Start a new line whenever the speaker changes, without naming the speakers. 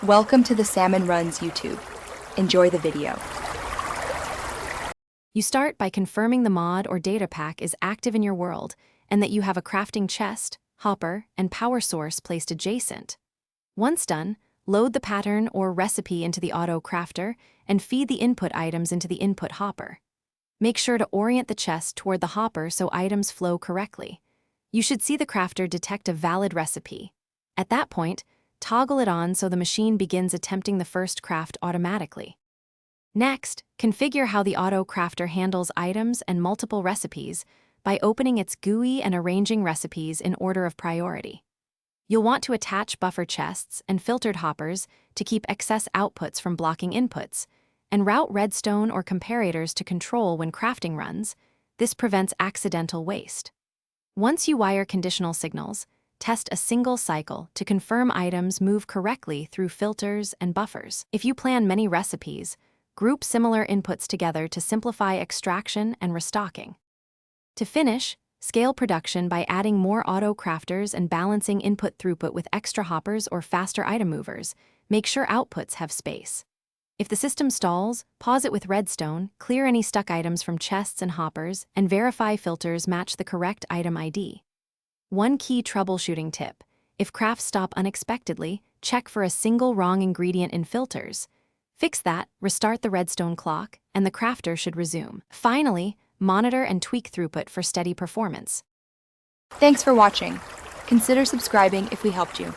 Welcome to the Salmon Runs YouTube. Enjoy the video.
You start by confirming the mod or data pack is active in your world and that you have a crafting chest, hopper, and power source placed adjacent. Once done, load the pattern or recipe into the auto crafter and feed the input items into the input hopper. Make sure to orient the chest toward the hopper so items flow correctly. You should see the crafter detect a valid recipe. At that point, toggle it on so the machine begins attempting the first craft automatically. Next, configure how the auto crafter handles items and multiple recipes by opening its GUI and arranging recipes in order of priority. You'll want to attach buffer chests and filtered hoppers to keep excess outputs from blocking inputs, and route redstone or comparators to control when crafting runs. This prevents accidental waste. Once you wire conditional signals, test a single cycle to confirm items move correctly through filters and buffers. If you plan many recipes, group similar inputs together to simplify extraction and restocking. To finish, scale production by adding more auto crafters and balancing input throughput with extra hoppers or faster item movers. Make sure outputs have space. If the system stalls, pause it with redstone, clear any stuck items from chests and hoppers, and verify filters match the correct item ID. One key troubleshooting tip: if crafts stop unexpectedly, check for a single wrong ingredient in filters. Fix that, restart the redstone clock, and the crafter should resume. Finally, monitor and tweak throughput for steady performance.
Thanks for watching. Consider subscribing if we helped you.